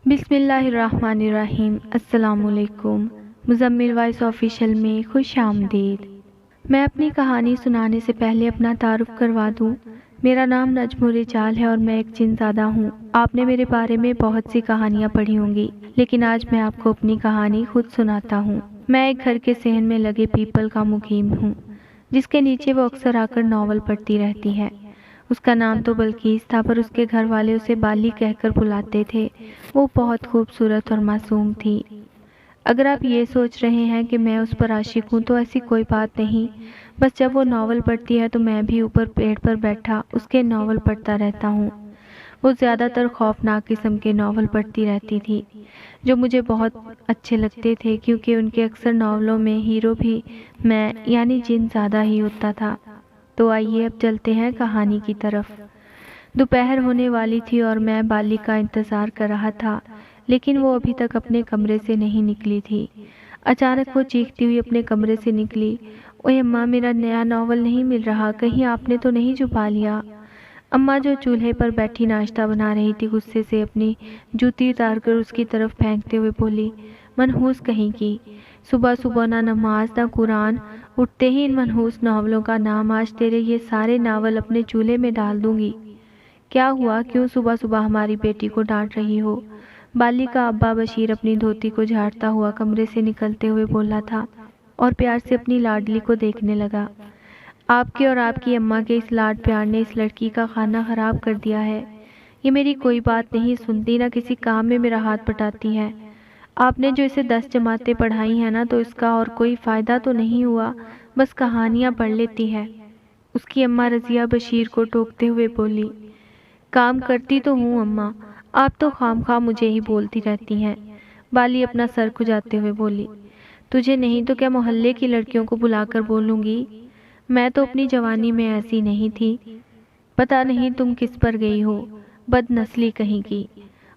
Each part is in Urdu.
بسم اللہ الرحمن الرحیم۔ السلام علیکم۔ مزمل وائس آفیشیل میں خوش آمدید۔ میں اپنی کہانی سنانے سے پہلے اپنا تعارف کروا دوں۔ میرا نام نجم الرجال ہے اور میں ایک جن زادہ ہوں۔ آپ نے میرے بارے میں بہت سی کہانیاں پڑھی ہوں گی، لیکن آج میں آپ کو اپنی کہانی خود سناتا ہوں۔ میں ایک گھر کے صحن میں لگے پیپل کا مقیم ہوں، جس کے نیچے وہ اکثر آ کر ناول پڑھتی رہتی ہے۔ اس کا نام تو بلقیس تھا، پر اس کے گھر والے اسے بالی کہہ کر بلاتے تھے۔ وہ بہت خوبصورت اور معصوم تھی۔ اگر آپ یہ سوچ رہے ہیں کہ میں اس پر عاشق ہوں تو ایسی کوئی بات نہیں، بس جب وہ ناول پڑھتی ہے تو میں بھی اوپر پیڑ پر بیٹھا اس کے ناول پڑھتا رہتا ہوں۔ وہ زیادہ تر خوفناک قسم کے ناول پڑھتی رہتی تھی، جو مجھے بہت اچھے لگتے تھے، کیونکہ ان کے اکثر ناولوں میں ہیرو بھی میں یعنی جن زادہ ہی ہوتا تھا۔ تو آئیے اب چلتے ہیں کہانی کی طرف۔ دوپہر ہونے والی تھی اور میں بالی کا انتظار کر رہا تھا، لیکن وہ ابھی تک اپنے کمرے سے نہیں نکلی تھی۔ اچانک وہ چیختی ہوئی اپنے کمرے سے نکلی، اوے اماں، میرا نیا ناول نہیں مل رہا، کہیں آپ نے تو نہیں چھپا لیا؟ اماں جو چولہے پر بیٹھی ناشتہ بنا رہی تھی، غصے سے اپنی جوتی اتار کر اس کی طرف پھینکتے ہوئے بولی، منحوس کہیں کی، صبح صبح نہ نماز نہ قرآن، اٹھتے ہی ان منحوس ناولوں کا نام، آج تیرے یہ سارے ناول اپنے چولہے میں ڈال دوں گی۔ کیا ہوا؟ کیوں صبح صبح ہماری بیٹی کو ڈانٹ رہی ہو؟ بالی کا ابا بشیر اپنی دھوتی کو جھاڑتا ہوا کمرے سے نکلتے ہوئے بولا تھا اور پیار سے اپنی لاڈلی کو دیکھنے لگا۔ آپ کے اور آپ کی اماں کے اس لاڈ پیار نے اس لڑکی کا کھانا خراب کر دیا ہے۔ یہ میری کوئی بات نہیں سنتی، نہ کسی کام میں میرا ہاتھ بٹاتی ہے۔ آپ نے جو اسے 10 جماعتیں پڑھائی ہیں نا، تو اس کا اور کوئی فائدہ تو نہیں ہوا، بس کہانیاں پڑھ لیتی ہے۔ اس کی اماں رضیہ بشیر کو ٹوکتے ہوئے بولی، کام کرتی تو ہوں اماں، آپ تو خام خواہ مجھے ہی بولتی رہتی ہیں۔ بالی اپنا سر کھجاتے ہوئے بولی، تجھے نہیں تو کیا محلے کی لڑکیوں کو بلا کر بولوں گی؟ میں تو اپنی جوانی میں ایسی نہیں تھی، پتہ نہیں تم کس پر گئی ہو، بد نسلی کہیں کی۔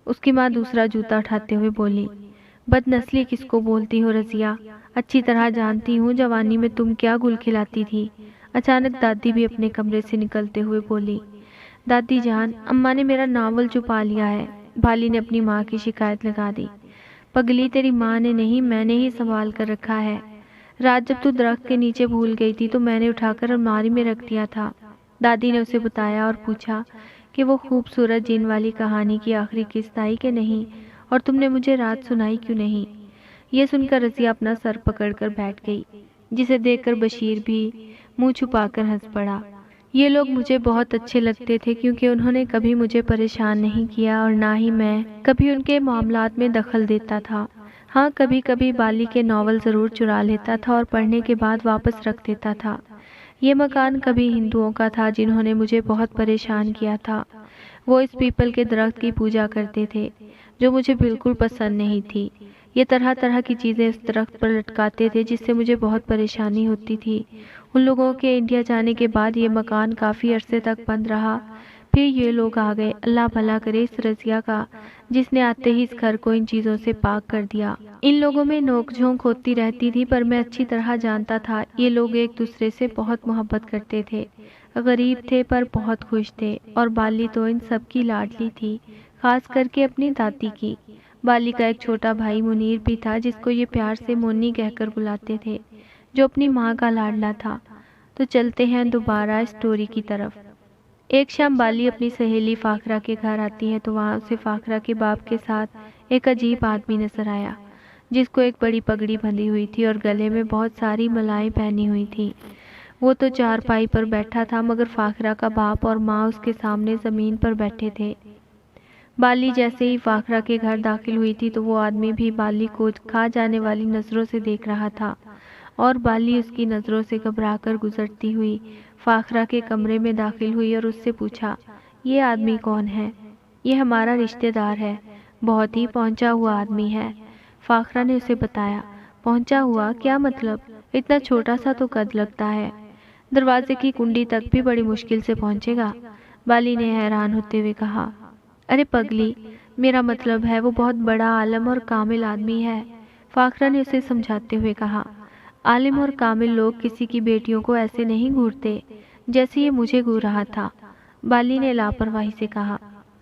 اس کی ماں دوسرا جوتا اٹھاتے ہوئے بولی، بد نسلی کس کو بولتی ہو رضیہ؟ اچھی طرح جانتی ہوں جوانی میں تم کیا گل کھلاتی تھی۔ اچانک دادی بھی اپنے کمرے سے نکلتے ہوئے بولی، دادی جان، اماں نے میرا ناول چھپا لیا ہے۔ بالی نے اپنی ماں کی شکایت لگا دی، پگلی تیری ماں نے نہیں، میں نے ہی سنبھال کر رکھا ہے۔ رات جب تو درخت کے نیچے بھول گئی تھی تو میں نے اٹھا کر الماری میں رکھ دیا تھا۔ دادی نے اسے بتایا اور پوچھا کہ وہ خوبصورت جن والی کہانی کی آخری قسط آئی کہ نہیں، اور تم نے مجھے رات سنائی کیوں نہیں؟ یہ سن کر رضیہ اپنا سر پکڑ کر بیٹھ گئی، جسے دیکھ کر بشیر بھی منہ چھپا کر ہنس پڑا۔ یہ لوگ مجھے بہت اچھے لگتے تھے، کیونکہ انہوں نے کبھی مجھے پریشان نہیں کیا اور نہ ہی میں کبھی ان کے معاملات میں دخل دیتا تھا۔ ہاں، کبھی کبھی بالی کے ناول ضرور چرا لیتا تھا اور پڑھنے کے بعد واپس رکھ دیتا تھا۔ یہ مکان کبھی ہندوؤں کا تھا جنہوں نے مجھے بہت پریشان کیا تھا۔ وہ اس پیپل کے درخت کی پوجا کرتے تھے، جو مجھے بالکل پسند نہیں تھی۔ یہ طرح طرح کی چیزیں اس درخت پر لٹکاتے تھے، جس سے مجھے بہت پریشانی ہوتی تھی۔ ان لوگوں کے انڈیا جانے کے بعد یہ مکان کافی عرصے تک بند رہا، پھر یہ لوگ آ گئے۔ اللہ بھلا کرے اس رضیہ کا، جس نے آتے ہی اس گھر کو ان چیزوں سے پاک کر دیا۔ ان لوگوں میں نوک جھونک ہوتی رہتی تھی، پر میں اچھی طرح جانتا تھا یہ لوگ ایک دوسرے سے بہت محبت کرتے تھے، غریب تھے پر بہت خوش تھے، اور بالی تو ان سب کی لاڈلی تھی، خاص کر کے اپنی دادی کی۔ بالی کا ایک چھوٹا بھائی منیر بھی تھا، جس کو یہ پیار سے مونی کہہ کر بلاتے تھے، جو اپنی ماں کا لاڈلا تھا۔ تو چلتے ہیں دوبارہ اسٹوری کی طرف۔ ایک شام بالی اپنی سہیلی فاخرہ کے گھر آتی ہے تو وہاں اسے فاخرہ کے باپ کے ساتھ ایک عجیب آدمی نظر آیا، جس کو ایک بڑی پگڑی بندھی ہوئی تھی اور گلے میں بہت ساری ملائیں پہنی ہوئی تھی۔ وہ تو چارپائی پر بیٹھا تھا، مگر فاخرہ کا باپ اور ماں اس کے سامنے زمین پر بیٹھے تھے۔ بالی جیسے ہی فاخرہ کے گھر داخل ہوئی تھی تو وہ آدمی بھی بالی کو کھا جانے والی نظروں سے دیکھ رہا تھا، اور بالی اس کی نظروں سے گھبرا کر گزرتی ہوئی فاخرہ کے کمرے میں داخل ہوئی اور اس سے پوچھا، یہ آدمی کون ہے؟ یہ ہمارا رشتہ دار ہے، بہت ہی پہنچا ہوا آدمی ہے۔ فاخرہ نے اسے بتایا۔ پہنچا ہوا کیا مطلب؟ اتنا چھوٹا سا تو قد لگتا ہے، دروازے کی کنڈی تک بھی بڑی مشکل سے پہنچے گا۔ بالی نے حیران ہوتے ہوئے کہا، ارے پگلی، میرا مطلب ہے وہ بہت بڑا عالم اور کامل آدمی ہے۔ فاخرہ نے اسے سمجھاتے ہوئے کہا، عالم اور کامل لوگ کسی کی بیٹیوں کو ایسے نہیں گھورتے جیسے یہ مجھے گھور رہا تھا۔ بالی نے لاپرواہی سے کہا،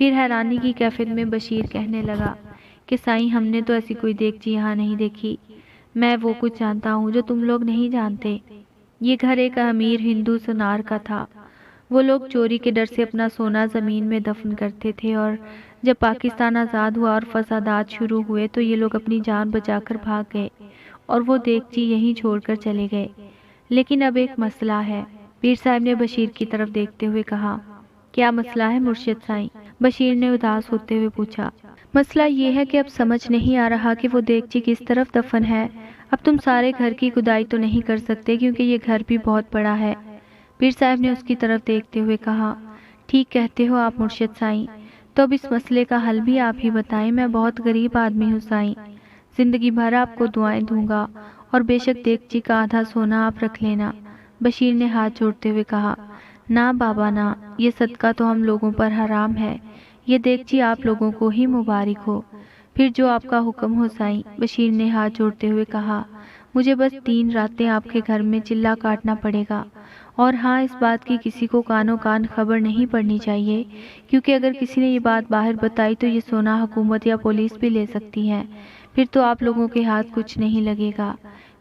پھر حیرانی کی کیفیت میں بشیر کہنے لگا کہ سائیں ہم نے تو ایسی کوئی دیگچی یہاں نہیں دیکھی، میں وہ کچھ جانتا ہوں جو تم لوگ نہیں جانتے۔ یہ گھر ایک امیر ہندو سونار کا تھا۔ وہ لوگ چوری کے ڈر سے اپنا سونا زمین میں دفن کرتے تھے، اور جب پاکستان آزاد ہوا اور فسادات شروع ہوئے تو یہ لوگ اپنی جان بچا کر بھاگ گئے اور وہ دیگچی یہیں چھوڑ کر چلے گئے۔ لیکن اب ایک مسئلہ ہے، پیر صاحب نے بشیر کی طرف دیکھتے ہوئے کہا۔ کیا مسئلہ ہے مرشد سائیں؟ بشیر نے اداس ہوتے ہوئے پوچھا۔ مسئلہ یہ ہے کہ اب سمجھ نہیں آ رہا کہ وہ دیگچی کس طرف دفن ہے۔ اب تم سارے گھر کی کھدائی تو نہیں کر سکتے کیونکہ یہ گھر بھی بہت بڑا ہے۔ پیر صاحب نے اس کی طرف دیکھتے ہوئے کہا۔ ٹھیک کہتے ہو آپ مرشد سائیں، تو اب اس مسئلے کا حل بھی آپ ہی بتائیں۔ میں بہت غریب آدمی ہوں سائیں، زندگی بھر آپ کو دعائیں دوں گا، اور بے شک دیگچی کا آدھا سونا آپ رکھ لینا۔ بشیر نے ہاتھ جوڑتے ہوئے کہا، نہ بابا نہ، یہ صدقہ تو ہم لوگوں پر حرام ہے، یہ دیگچی آپ لوگوں کو ہی مبارک ہو۔ پھر جو آپ کا حکم ہو سائیں، بشیر نے ہاتھ جوڑتے ہوئے کہا۔ مجھے بس 3 راتیں آپ کے گھر میں چلہ کاٹنا پڑے گا، اور ہاں اس بات کی کسی کو کانوں کان خبر نہیں پڑنی چاہیے، کیونکہ اگر کسی نے یہ بات باہر بتائی تو یہ سونا حکومت یا پولیس بھی لے سکتی ہے، پھر تو آپ لوگوں کے ہاتھ کچھ نہیں لگے گا۔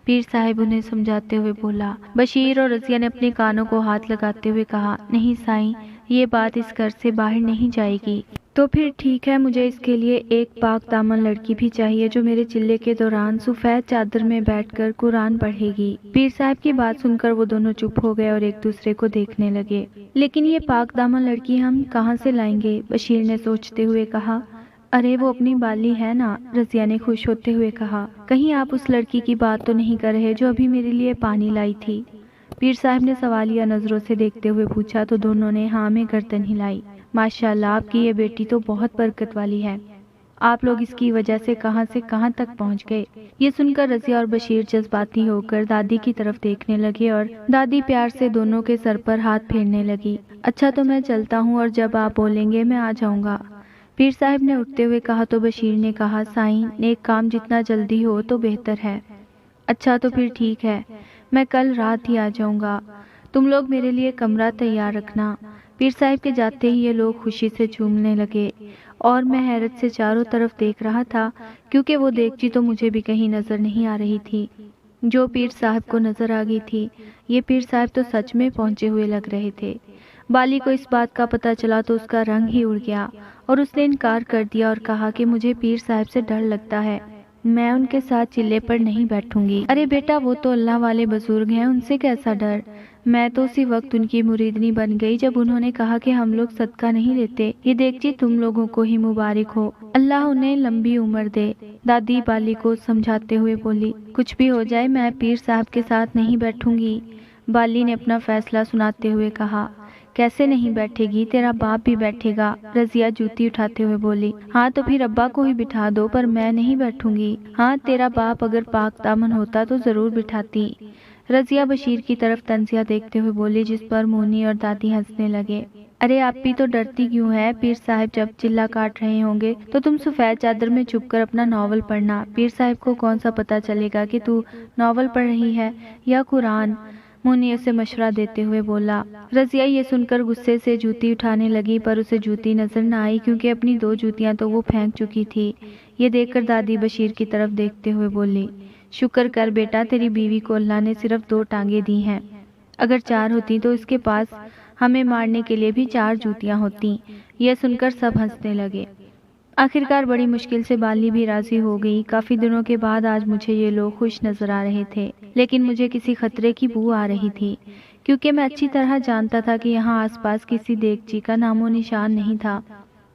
پیر صاحب انہیں سمجھاتے ہوئے بولا۔ بشیر اور رضیہ نے اپنے کانوں کو ہاتھ لگاتے ہوئے کہا، نہیں سائیں، یہ بات اس گھر سے باہر نہیں جائے گی۔ تو پھر ٹھیک ہے، مجھے اس کے لیے ایک پاک دامن لڑکی بھی چاہیے جو میرے چلے کے دوران سفید چادر میں بیٹھ کر قرآن پڑھے گی۔ پیر صاحب کی بات سن کر وہ دونوں چپ ہو گئے اور ایک دوسرے کو دیکھنے لگے۔ لیکن یہ پاک دامن لڑکی ہم کہاں سے لائیں گے؟ بشیر نے سوچتے ہوئے کہا۔ ارے وہ اپنی بالی ہے نا، رضیہ نے خوش ہوتے ہوئے کہا۔ کہیں آپ اس لڑکی کی بات تو نہیں کر رہے جو ابھی میرے لیے پانی لائی تھی؟ پیر صاحب نے سوالیہ نظروں سے دیکھتے ہوئے پوچھا تو دونوں نے ہاں میں گردن ہلائی۔ ماشاءاللہ، آپ کی یہ بیٹی تو بہت برکت والی ہے، آپ لوگ اس کی وجہ سے کہاں تک پہنچ گئے۔ یہ سن کر رضیہ اور بشیر جذباتی ہو کر دادی کی طرف دیکھنے لگے اور دادی پیار سے دونوں کے سر پر ہاتھ پھیرنے لگی۔ اچھا تو میں چلتا ہوں، اور جب آپ بولیں گے میں آ جاؤں گا، پیر صاحب نے اٹھتے ہوئے کہا تو بشیر نے کہا، سائیں نیک کام جتنا جلدی ہو تو بہتر ہے۔ اچھا تو پھر ٹھیک ہے، میں کل رات ہی آ جاؤں گا، تم لوگ میرے لیے کمرہ تیار رکھنا۔ پیر صاحب کے جاتے ہی یہ لوگ خوشی سے جھومنے لگے، اور میں حیرت سے چاروں طرف دیکھ رہا تھا کیونکہ وہ دیگچی تو مجھے بھی کہیں نظر نہیں آ رہی تھی جو پیر صاحب کو نظر آ گئی تھی۔ یہ پیر صاحب تو سچ میں پہنچے ہوئے لگ رہے تھے۔ بالی کو اس بات کا پتہ چلا تو اس کا رنگ ہی اڑ گیا اور اس نے انکار کر دیا اور کہا کہ مجھے پیر صاحب سے ڈر لگتا ہے، میں ان کے ساتھ چلے پر نہیں بیٹھوں گی۔ ارے بیٹا، وہ تو اللہ والے بزرگ ہیں، ان سے کیسا ڈر؟ میں تو اسی وقت ان کی مریدنی بن گئی جب انہوں نے کہا کہ ہم لوگ صدقہ نہیں لیتے، یہ دیگچی تم لوگوں کو ہی مبارک ہو، اللہ انہیں لمبی عمر دے۔ دادی بالی کو سمجھاتے ہوئے بولی، کچھ بھی ہو جائے میں پیر صاحب کے ساتھ نہیں بیٹھوں گی۔ بالی نے اپنا فیصلہ سناتے ہوئے کہا۔ کیسے نہیں بیٹھے گی؟ تیرا باپ بھی بیٹھے گا، رضیہ جوتی اٹھاتے ہوئے بولی۔ ہاں تو پھر ابا کو ہی بٹھا دو، پر میں نہیں بیٹھوں گی۔ ہاں تیرا باپ اگر پاک دامن ہوتا تو ضرور بٹھاتی، رضیہ بشیر کی طرف طنزیہ دیکھتے ہوئے بولی، جس پر مونی اور دادی ہنسنے لگے۔ ارے آپ بھی تو ڈرتی کیوں ہے؟ پیر صاحب جب چلہ کاٹ رہے ہوں گے تو تم سفید چادر میں چھپ کر اپنا ناول پڑھنا، پیر صاحب کو کون سا پتہ چلے گا کہ تو ناول پڑھ رہی ہے یا قرآن؟ مونی اسے مشورہ دیتے ہوئے بولا۔ رضیہ یہ سن کر غصے سے جوتی اٹھانے لگی، پر اسے جوتی نظر نہ آئی کیونکہ اپنی 2 جوتیاں تو وہ پھینک چکی تھی۔ یہ دیکھ کر دادی بشیر کی طرف دیکھتے ہوئے بولی، شکر کر بیٹا، تیری بیوی کو اللہ نے صرف 2 ٹانگیں دی ہیں، اگر 4 ہوتی تو اس کے پاس ہمیں مارنے کے لیے بھی 4 جوتیاں ہوتی۔ یہ سن کر سب ہنسنے لگے۔ آخرکار بڑی مشکل سے بالی بھی راضی ہو گئی۔ کافی دنوں کے بعد آج مجھے یہ لوگ خوش نظر آ رہے تھے، لیکن مجھے کسی خطرے کی بو آ رہی تھی کیونکہ میں اچھی طرح جانتا تھا کہ یہاں آس پاس کسی دیگچی کا نام و نشان نہیں تھا۔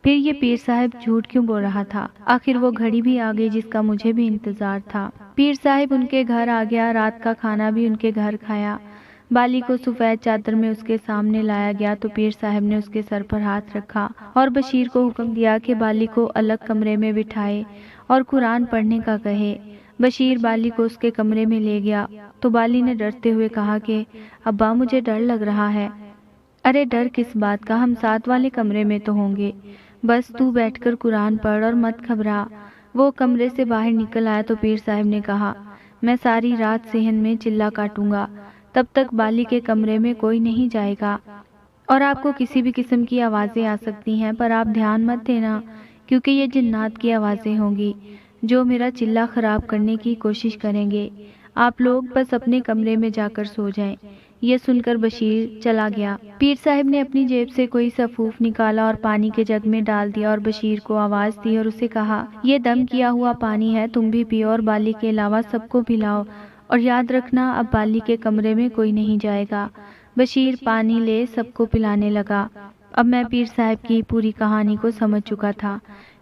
پھر یہ پیر صاحب جھوٹ کیوں بول رہا تھا؟ آخر وہ گھڑی بھی آ گئی جس کا مجھے بھی انتظار تھا۔ پیر صاحب ان کے گھر آ گیا، رات کا کھانا بھی ان کے گھر کھایا۔ بالی کو سفید چادر میں اس کے سامنے لایا گیا تو پیر صاحب نے اس کے سر پر ہاتھ رکھا اور بشیر کو حکم دیا کہ بالی کو الگ کمرے میں بٹھائے اور قرآن پڑھنے کا کہے۔ بشیر بالی کو اس کے کمرے میں لے گیا تو بالی نے ڈرتے ہوئے کہا کہ ابا مجھے ڈر لگ رہا ہے۔ ارے ڈر کس بات کا، ہم ساتھ والے کمرے میں تو ہوں گے، بس تو بیٹھ کر قرآن پڑھ اور مت گھبرا۔ وہ کمرے سے باہر نکل آیا تو پیر صاحب نے کہا، میں ساری رات صحن میں چلہ کاٹوں گا، تب تک بالی کے کمرے میں کوئی نہیں جائے گا۔ اور آپ کو کسی بھی قسم کی آوازیں آ سکتی ہیں، پر آپ دھیان مت دینا کیونکہ یہ جنات کی آوازیں ہوں گی جو میرا چلہ خراب کرنے کی کوشش کریں گے۔ آپ لوگ بس اپنے کمرے میں جا کر سو جائیں۔ یہ سن کر بشیر چلا گیا۔ پیر صاحب نے اپنی جیب سے کوئی سفوف نکالا اور پانی کے جگ میں ڈال دیا اور بشیر کو آواز دی اور اسے کہا، یہ دم کیا ہوا پانی ہے، تم بھی پیو اور بالی کے علاوہ سب کو پلاؤ، اور یاد رکھنا اب بالی کے کمرے میں کوئی نہیں جائے گا۔ بشیر پانی لے سب کو پلانے لگا۔ اب میں پیر صاحب کی پوری کہانی کو سمجھ چکا تھا۔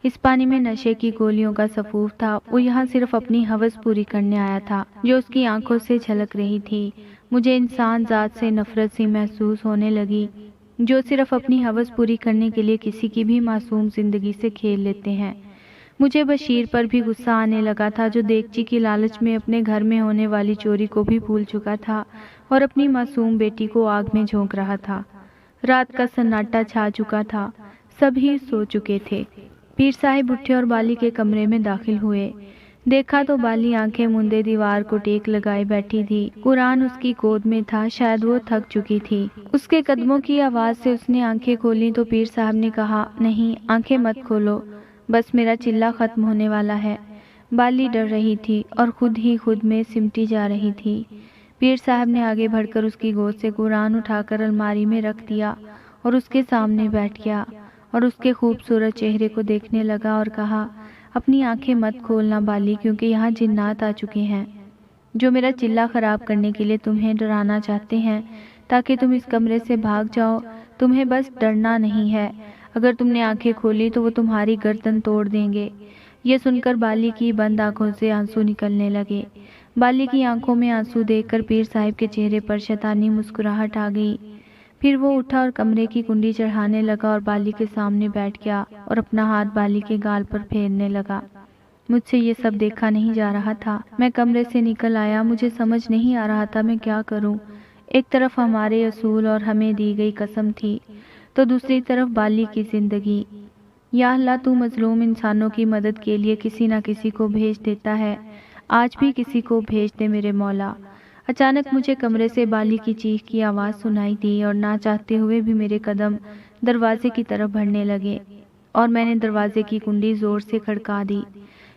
اس پانی میں نشے کی گولیوں کا سفوف تھا۔ وہ یہاں صرف اپنی ہوس پوری کرنے آیا تھا جو اس کی آنکھوں سے جھلک رہی تھی۔ مجھے انسان ذات سے نفرت سی محسوس ہونے لگی جو صرف اپنی ہوس پوری کرنے کے لیے کسی کی بھی معصوم زندگی سے کھیل لیتے ہیں۔ مجھے بشیر پر بھی غصہ آنے لگا تھا جو دیگچی کی لالچ میں اپنے گھر میں ہونے والی چوری کو بھی بھول چکا تھا اور اپنی معصوم بیٹی کو آگ میں جھونک رہا تھا۔ رات کا سناٹا چھا چکا تھا، سب ہی سو چکے تھے۔ پیر صاحب اٹھے اور بالی کے کمرے میں داخل ہوئے۔ دیکھا تو بالی آنکھیں مندے دیوار کو ٹیک لگائے بیٹھی تھی۔ قرآن اس کی گود میں تھا، شاید وہ تھک چکی تھی۔ اس کے قدموں کی آواز سے اس نے آنکھیں کھولیں تو پیر صاحب نے کہا، نہیں، آنکھیں مت کھولو، بس میرا چلہ ختم ہونے والا ہے۔ بالی ڈر رہی تھی اور خود ہی خود میں سمٹی جا رہی تھی۔ پیر صاحب نے آگے بڑھ کر اس کی گود سے قرآن اٹھا کر الماری میں رکھ دیا اور اس کے سامنے بیٹھ گیا اور اس کے خوبصورت چہرے کو دیکھنے لگا اور کہا، اپنی آنکھیں مت کھولنا بالی، کیونکہ یہاں جنات آ چکے ہیں جو میرا چلہ خراب کرنے کے لیے تمہیں ڈرانا چاہتے ہیں تاکہ تم اس کمرے سے بھاگ جاؤ۔ تمہیں بس ڈرنا نہیں ہے، اگر تم نے آنکھیں کھولی تو وہ تمہاری گردن توڑ دیں گے۔ یہ سن کر بالی کی بند آنکھوں سے آنسو نکلنے لگے۔ بالی کی آنکھوں میں آنسو دیکھ کر پیر صاحب کے چہرے پر شیطانی مسکراہٹ آ گئی۔ پھر وہ اٹھا اور کمرے کی کنڈی چڑھانے لگا اور بالی کے سامنے بیٹھ گیا اور اپنا ہاتھ بالی کے گال پر پھیرنے لگا۔ مجھ سے یہ سب دیکھا نہیں جا رہا تھا۔ میں کمرے سے نکل آیا، مجھے سمجھ نہیں آ رہا تھا میں کیا کروں۔ ایک طرف ہمارے اصول اور ہمیں دی گئی قسم تھی تو دوسری طرف بالی کی زندگی۔ یا اللہ، تو مظلوم انسانوں کی مدد کے لیے کسی نہ کسی کو بھیج دیتا ہے، آج بھی کسی کو بھیج دے میرے مولا۔ اچانک مجھے کمرے سے بالی کی چیخ کی آواز سنائی دی اور نہ چاہتے ہوئے بھی میرے قدم دروازے کی طرف بڑھنے لگے اور میں نے دروازے کی کنڈی زور سے کھڑکا دی۔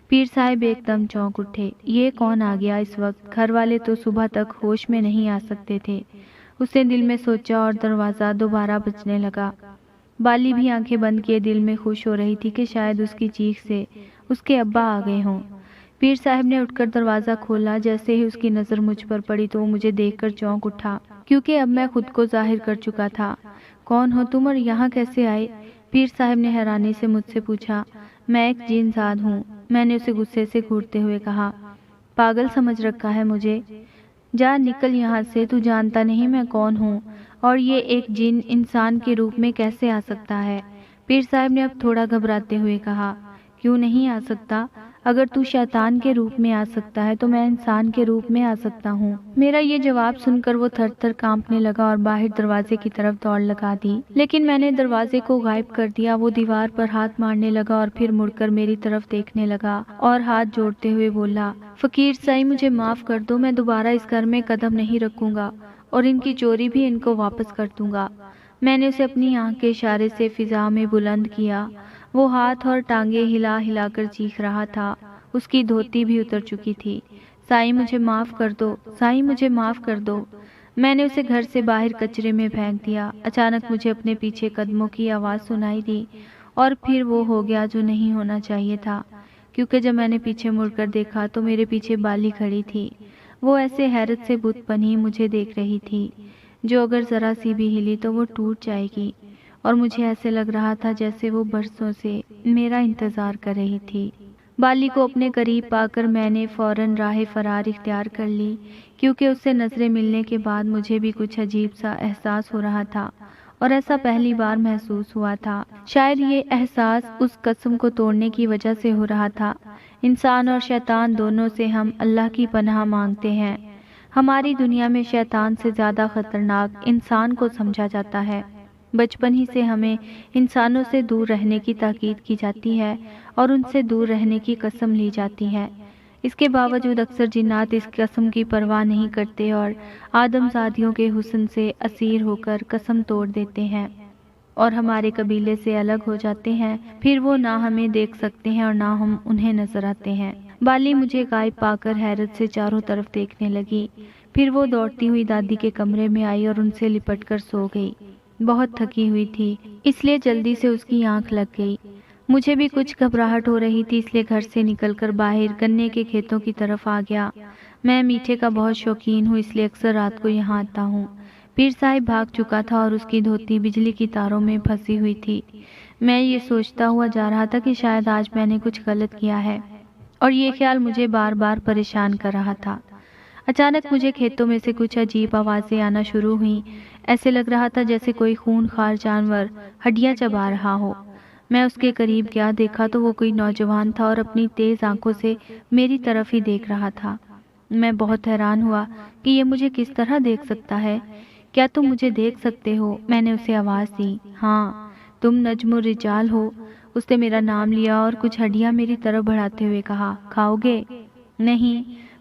پیر صاحب ایک دم چونک اٹھے۔ یہ کون آ گیا اس وقت؟ گھر والے تو صبح تک ہوش میں نہیں آ سکتے تھے، اس نے دل میں سوچا اور دروازہ دوبارہ بجنے لگا۔ بالی بھی آنکھیں بند کیے دل میں خوش ہو رہی تھی کہ شاید اس کی چیخ سے اس کے ابا آ گئے ہوں۔ پیر صاحب نے اٹھ کر دروازہ کھولا۔ جیسے ہی اس کی نظر مجھ پر پڑی تو وہ مجھے دیکھ کر چونک اٹھا کیونکہ اب میں خود کو ظاہر کر چکا تھا۔ کون ہو تم اور یہاں کیسے آئے؟ پیر صاحب نے حیرانی سے مجھ سے پوچھا۔ میں ایک جن زاد ہوں، میں نے اسے غصے سے گھورتے ہوئے کہا۔ پاگل سمجھ رکھا ہے مجھے؟ جا نکل یہاں سے، تو جانتا نہیں میں کون ہوں، اور یہ ایک جن انسان کے روپ میں کیسے آ سکتا ہے؟ پیر صاحب نے اب تھوڑا گھبراتے ہوئے کہا، کیوں نہیں آ سکتا؟ اگر تو شیطان کے روپ میں آ سکتا ہے تو میں انسان کے روپ میں آ سکتا ہوں۔ میرا یہ جواب سن کر وہ تھر تھر کانپنے لگا اور باہر دروازے کی طرف دوڑ لگا دی، لیکن میں نے دروازے کو غائب کر دیا۔ وہ دیوار پر ہاتھ مارنے لگا اور پھر مڑ کر میری طرف دیکھنے لگا اور ہاتھ جوڑتے ہوئے بولا، فقیر سائی مجھے معاف کر دو، میں دوبارہ اس گھر میں قدم نہیں رکھوں گا اور ان کی چوری بھی ان کو واپس کر دوں گا۔ میں نے اسے اپنی آنکھ کے اشارے سے فضا میں بلند کیا۔ وہ ہاتھ اور ٹانگیں ہلا ہلا کر چیخ رہا تھا، اس کی دھوتی بھی اتر چکی تھی۔ سائی مجھے معاف کر دو، سائی مجھے معاف کر دو۔ میں نے اسے گھر سے باہر کچرے میں پھینک دیا۔ اچانک مجھے اپنے پیچھے قدموں کی آواز سنائی دی اور پھر وہ ہو گیا جو نہیں ہونا چاہیے تھا، کیونکہ جب میں نے پیچھے مڑ کر دیکھا تو میرے پیچھے بالی کھڑی تھی۔ وہ ایسے حیرت سے بت بنی مجھے دیکھ رہی تھی جو اگر ذرا سی بھی ہلی تو وہ ٹوٹ جائے گی، اور مجھے ایسے لگ رہا تھا جیسے وہ برسوں سے میرا انتظار کر رہی تھی۔ بالی کو اپنے قریب پا کر میں نے فوراً راہ فرار اختیار کر لی، کیونکہ اس سے نظریں ملنے کے بعد مجھے بھی کچھ عجیب سا احساس ہو رہا تھا، اور ایسا پہلی بار محسوس ہوا تھا۔ شاید یہ احساس اس قسم کو توڑنے کی وجہ سے ہو رہا تھا۔ انسان اور شیطان دونوں سے ہم اللہ کی پناہ مانگتے ہیں۔ ہماری دنیا میں شیطان سے زیادہ خطرناک انسان کو سمجھا جاتا ہے۔ بچپن ہی سے ہمیں انسانوں سے دور رہنے کی تاکید کی جاتی ہے اور ان سے دور رہنے کی قسم لی جاتی ہے۔ اس کے باوجود اکثر جنات اس قسم کی پرواہ نہیں کرتے اور آدم زادیوں کے حسن سے اسیر ہو کر قسم توڑ دیتے ہیں اور ہمارے قبیلے سے الگ ہو جاتے ہیں۔ پھر وہ نہ ہمیں دیکھ سکتے ہیں اور نہ ہم انہیں نظر آتے ہیں۔ بالی مجھے غائب پا کر حیرت سے چاروں طرف دیکھنے لگی۔ پھر وہ دوڑتی ہوئی دادی کے کمرے میں آئی اور ان سے لپٹ کر سو گئی۔ بہت تھکی ہوئی تھی، اس لیے جلدی سے اس کی آنکھ لگ گئی۔ مجھے بھی کچھ گھبراہٹ ہو رہی تھی، اس لیے گھر سے نکل کر باہر گنے کے کھیتوں کی طرف آ گیا۔ میں میٹھے کا بہت شوقین ہوں، اس لیے اکثر رات کو یہاں آتا ہوں۔ پیر صاحب بھاگ چکا تھا اور اس کی دھوتی بجلی کی تاروں میں پھنسی ہوئی تھی۔ میں یہ سوچتا ہوا جا رہا تھا کہ شاید آج میں نے کچھ غلط کیا ہے، اور یہ خیال مجھے بار بار پریشان کر رہا تھا۔ اچانک مجھے کھیتوں میں سے کچھ عجیب آوازیں آنا شروع ہوئیں۔ ایسے لگ رہا تھا جیسے کوئی خون خوار جانور ہڈیاں چبا رہا ہو۔ میں اس کے قریب گیا، دیکھا تو وہ کوئی نوجوان تھا اور اپنی تیز آنکھوں سے میری طرف ہی دیکھ رہا تھا۔ میں بہت حیران ہوا کہ یہ مجھے کس طرح دیکھ سکتا ہے۔ کیا تم مجھے دیکھ سکتے ہو؟ میں نے اسے آواز دی۔ ہاں، تم نجم الرجال ہو۔ اس نے میرا نام لیا اور کچھ ہڈیاں میری طرف بڑھاتے ہوئے کہا، کھاؤ گے؟ نہیں،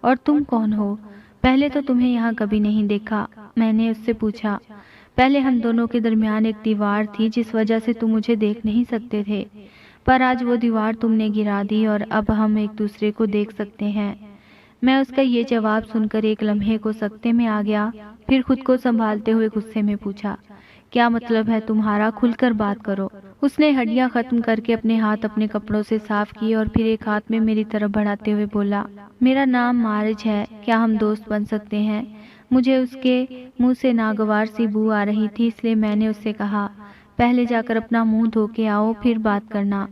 اور تم کون ہو؟ پہلے تو تمہیں یہاں کبھی نہیں دیکھا، میں نے اس سے پوچھا۔ پہلے ہم دونوں کے درمیان ایک دیوار تھی جس وجہ سے تم مجھے دیکھ نہیں سکتے تھے، پر آج وہ دیوار تم نے گرا دی اور اب ہم ایک دوسرے کو دیکھ سکتے ہیں۔ میں اس کا یہ جواب سن کر ایک لمحے کو سکتے میں آ گیا، پھر خود کو سنبھالتے ہوئے غصے میں پوچھا، کیا مطلب ہے تمہارا؟ کھل کر بات کرو۔ اس نے ہڈیاں ختم کر کے اپنے ہاتھ اپنے کپڑوں سے صاف کیے اور پھر ایک ہاتھ میں میری طرف بڑھاتے ہوئے بولا، میرا نام مارج ہے، کیا ہم دوست بن سکتے ہیں؟ مجھے اس کے منہ سے ناگوار سی بو آ رہی تھی، اس لیے میں نے اس سے کہا، پہلے جا کر اپنا منہ دھو کے آؤ، پھر بات کرنا۔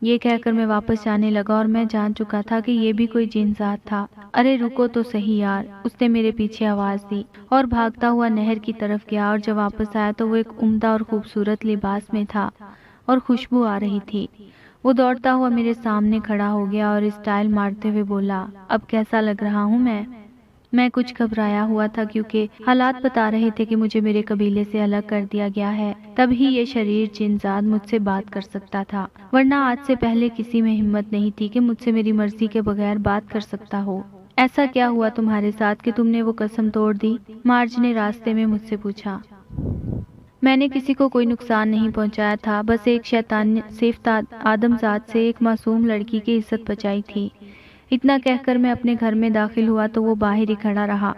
یہ کہہ کر میں واپس جانے لگا اور میں جان چکا تھا کہ یہ بھی کوئی جن ذات تھا۔ ارے رکو تو صحیح یار، اس نے میرے پیچھے آواز دی اور بھاگتا ہوا نہر کی طرف گیا، اور جب واپس آیا تو وہ ایک عمدہ اور خوبصورت لباس میں تھا اور خوشبو آ رہی تھی۔ وہ دوڑتا ہوا میرے سامنے کھڑا ہو گیا اور اسٹائل مارتے ہوئے بولا، اب کیسا لگ رہا ہوں میں؟ میں کچھ گھبرایا ہوا تھا کیونکہ حالات بتا رہے تھے کہ مجھے میرے قبیلے سے الگ کر دیا گیا ہے، تب ہی یہ شریر جن ذات مجھ سے بات کر سکتا تھا، ورنہ آج سے پہلے کسی میں ہمت نہیں تھی کہ مجھ سے میری مرضی کے بغیر بات کر سکتا ہو۔ ایسا کیا ہوا تمہارے ساتھ کہ تم نے وہ قسم توڑ دی؟ مارج نے راستے میں مجھ سے پوچھا۔ میں نے کسی کو کوئی نقصان نہیں پہنچایا تھا، بس ایک شیطان صفت آدم ذات سے ایک معصوم لڑکی کی عزت بچائی تھی۔ اتنا کہہ کر میں اپنے گھر میں داخل ہوا تو وہ باہر ہی کھڑا رہا۔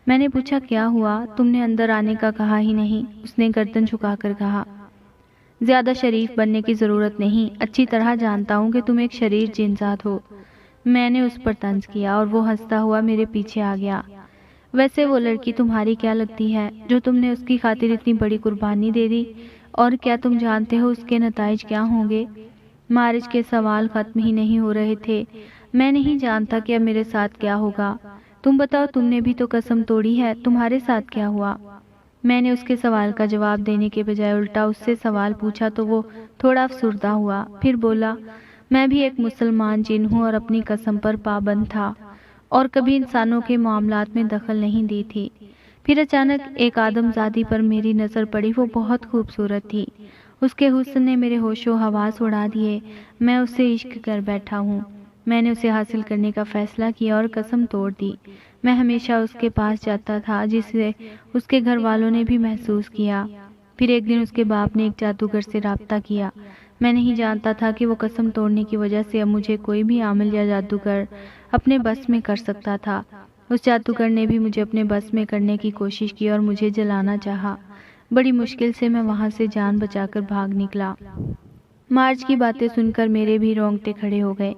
میں نے پوچھا، کیا ہوا؟ تم نے اندر آنے کا کہا ہی نہیں۔ اس نے گردن جھکا کر کہا، زیادہ شریف بننے کی ضرورت نہیں، اچھی طرح جانتا ہوں کہ تم ایک شریر جن ذات ہو۔ میں نے اس پر طنز کیا اور وہ ہنستا ہوا میرے پیچھے آ گیا۔ ویسے وہ لڑکی تمہاری کیا لگتی ہے جو تم نے اس کی خاطر اتنی بڑی قربانی دے دی؟ اور کیا تم جانتے ہو اس کے نتائج کیا ہوں گے؟ مارج کے سوال ختم ہی نہیں ہو رہے تھے۔ میں نہیں جانتا کہ اب میرے ساتھ کیا ہوگا۔ تم بتاؤ، تم نے بھی تو قسم توڑی ہے، تمہارے ساتھ کیا ہوا؟ میں نے اس کے سوال کا جواب دینے کے بجائے الٹا اس سے سوال پوچھا تو وہ تھوڑا افسردہ ہوا، پھر بولا، میں بھی ایک مسلمان جن ہوں اور اپنی قسم پر پابند تھا اور کبھی انسانوں کے معاملات میں دخل نہیں دی تھی۔ پھر اچانک ایک آدم زادی پر میری نظر پڑی، وہ بہت خوبصورت تھی، اس کے حسن نے میرے ہوش و حواس اڑا دیے۔ میں اس سے عشق کر بیٹھا ہوں۔ میں نے اسے حاصل کرنے کا فیصلہ کیا اور قسم توڑ دی۔ میں ہمیشہ اس کے پاس جاتا تھا، جسے اس کے گھر والوں نے بھی محسوس کیا۔ پھر ایک دن اس کے باپ نے ایک جادوگر سے رابطہ کیا۔ میں نہیں جانتا تھا کہ وہ قسم توڑنے کی وجہ سے اب مجھے کوئی بھی عامل یا جادوگر اپنے بس میں کر سکتا تھا۔ اس جادوگر نے بھی مجھے اپنے بس میں کرنے کی کوشش کی اور مجھے جلانا چاہا۔ بڑی مشکل سے میں وہاں سے جان بچا کر بھاگ نکلا۔ مارج کی باتیں سن کر میرے بھی رونگٹے کھڑے ہو گئے۔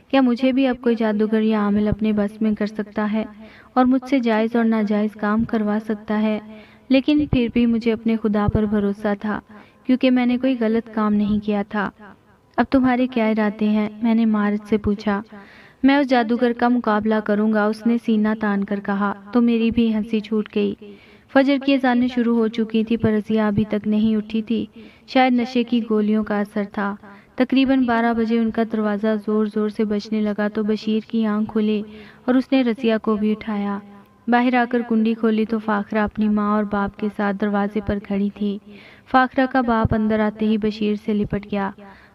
کیا مجھے بھی اب کوئی جادوگر یا عامل اپنے بس میں کر سکتا ہے اور مجھ سے جائز اور ناجائز کام کروا سکتا ہے؟ لیکن پھر بھی مجھے اپنے خدا پر بھروسہ تھا، کیونکہ میں نے کوئی غلط کام نہیں کیا تھا۔ اب تمہارے کیا ارادے ہیں؟ میں نے مارج سے پوچھا۔ میں اس جادوگر کا مقابلہ کروں گا، اس نے سینہ تان کر کہا، تو میری بھی ہنسی چھوٹ گئی۔ فجر کی اذانیں شروع ہو چکی تھی پر رضیہ ابھی تک نہیں اٹھی تھی، شاید نشے کی گولیوں کا اثر تھا۔ تقریباً 12 بجے ان کا دروازہ زور زور سے بجنے لگا تو بشیر کی آنکھ کھلی اور اس نے رضیہ کو بھی اٹھایا۔ باہر آ کر کنڈی کھولی تو فاخرہ اپنی ماں اور باپ کے ساتھ دروازے پر کھڑی تھی۔ فاخرہ کا باپ اندر آتے ہی بشیر سے لپٹ گیا۔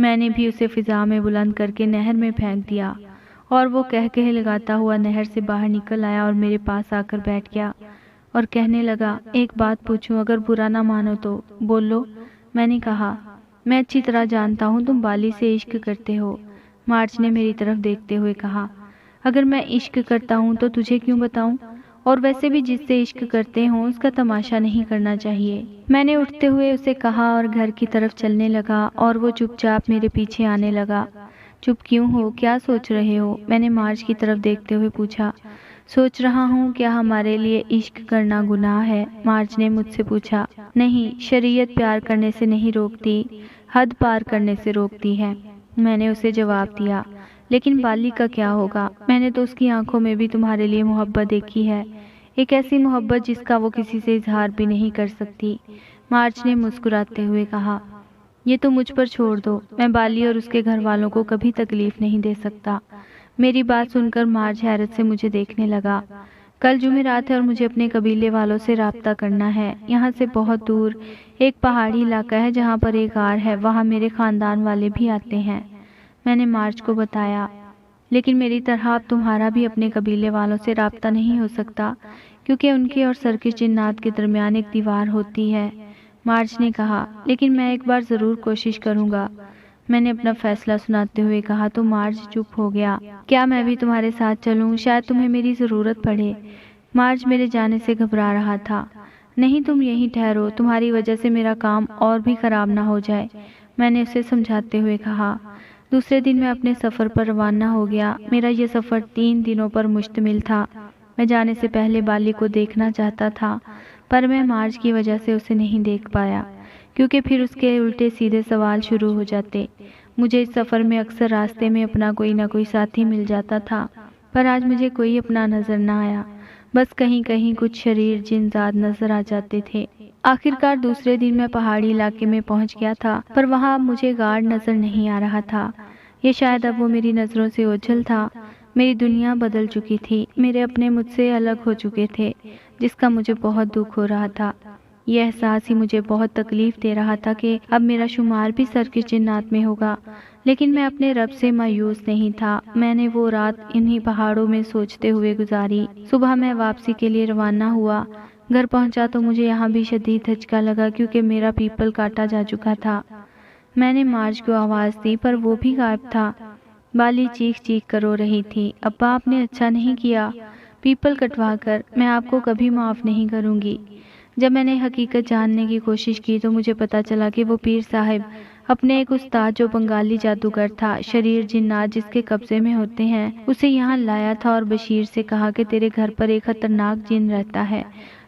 میں نے بھی اسے فضا میں بلند کر کے نہر میں پھینک دیا اور وہ کہہ لگاتا ہوا نہر سے باہر نکل آیا اور میرے پاس آ کر بیٹھ گیا اور کہنے لگا، ایک بات پوچھوں، اگر برا نہ مانو تو؟ بولو۔ میں نے کہا، میں اچھی طرح جانتا ہوں تم بالی سے عشق کرتے ہو۔ مارج نے میری طرف دیکھتے ہوئے کہا، اگر میں عشق کرتا ہوں تو تجھے کیوں بتاؤں؟ اور ویسے بھی جس سے عشق کرتے ہوں اس کا تماشا نہیں کرنا چاہیے۔ میں نے اٹھتے ہوئے اسے کہا اور گھر کی طرف چلنے لگا اور وہ چپ چاپ میرے پیچھے آنے لگا۔ چپ کیوں ہو؟ کیا سوچ رہے ہو؟ میں نے مارج کی طرف دیکھتے ہوئے پوچھا۔ سوچ رہا ہوں کیا ہمارے لیے عشق کرنا گناہ ہے؟ مارج نے مجھ سے پوچھا۔ نہیں، شریعت پیار کرنے سے نہیں روکتی، حد پار کرنے سے روکتی ہے، میں نے اسے جواب دیا۔ لیکن بالی کا کیا ہوگا؟ میں نے تو اس کی آنکھوں میں بھی تمہارے لیے محبت دیکھی ہے، ایک ایسی محبت جس کا وہ کسی سے اظہار بھی نہیں کر سکتی۔ مارج نے مسکراتے ہوئے کہا، یہ تو مجھ پر چھوڑ دو، میں بالی اور اس کے گھر والوں کو کبھی تکلیف نہیں دے سکتا۔ میری بات سن کر مارج حیرت سے مجھے دیکھنے لگا۔ کل جمعرات ہے اور مجھے اپنے قبیلے والوں سے رابطہ کرنا ہے۔ یہاں سے بہت دور ایک پہاڑی علاقہ ہے جہاں پر ایک غار ہے، وہاں میرے خاندان والے بھی آتے ہیں، میں نے مارج کو بتایا۔ لیکن میری طرح اب تمہارا بھی اپنے قبیلے والوں سے رابطہ نہیں ہو سکتا، کیونکہ ان کے اور سرکش جنات کے درمیان ایک دیوار ہوتی ہے، مارج نے کہا۔ لیکن میں ایک بار ضرور کوشش کروں گا، میں نے اپنا فیصلہ سناتے ہوئے کہا تو مارج چپ ہو گیا۔ کیا میں بھی تمہارے ساتھ چلوں؟ شاید تمہیں میری ضرورت پڑے۔ مارج میرے جانے سے گھبرا رہا تھا۔ نہیں، تم یہیں ٹھہرو، تمہاری وجہ سے میرا کام اور بھی خراب نہ ہو جائے، میں نے اسے سمجھاتے ہوئے کہا۔ دوسرے دن میں اپنے سفر پر روانہ ہو گیا۔ میرا یہ سفر 3 دنوں پر مشتمل تھا۔ میں جانے سے پہلے بالی کو دیکھنا چاہتا تھا، پر میں مارج کی وجہ سے اسے نہیں دیکھ پایا، کیونکہ پھر اس کے الٹے سیدھے سوال شروع ہو جاتے۔ مجھے اس سفر میں اکثر راستے میں اپنا کوئی نہ کوئی ساتھی مل جاتا تھا، پر آج مجھے کوئی اپنا نظر نہ آیا، بس کہیں کہیں کچھ شریر جن ذات نظر آ جاتے تھے۔ آخرکار دوسرے دن میں پہاڑی علاقے میں پہنچ گیا تھا، پر وہاں مجھے غار نظر نہیں آ رہا تھا۔ یہ شاید اب وہ میری نظروں سے اوجھل تھا۔ میری دنیا بدل چکی تھی، میرے اپنے مجھ سے الگ ہو چکے تھے، جس کا مجھے بہت دکھ ہو رہا تھا۔ یہ احساس ہی مجھے بہت تکلیف دے رہا تھا کہ اب میرا شمار بھی سرکش جنات میں ہوگا، لیکن میں اپنے رب سے مایوس نہیں تھا۔ میں نے وہ رات انہی پہاڑوں میں سوچتے ہوئے گزاری۔ صبح میں واپسی کے لیے روانہ ہوا۔ گھر پہنچا تو مجھے یہاں بھی شدید دھچکا لگا، کیونکہ میرا پیپل کاٹا جا چکا تھا۔ میں نے مارج کو آواز دی، پر وہ بھی غائب تھا۔ بالی چیخ چیخ کر رو رہی تھی، ابا آپ نے اچھا نہیں کیا پیپل کٹوا کر، میں آپ کو کبھی معاف نہیں کروں گی۔ جب میں نے حقیقت جاننے کی کوشش کی تو مجھے پتا چلا کہ وہ پیر صاحب اپنے ایک استاد جو بنگالی جادوگر تھا، شریر جنات جس کے قبضے میں ہوتے ہیں، اسے یہاں لایا تھا اور بشیر سے کہا کہ تیرے گھر پر ایک خطرناک جن رہتا ہے،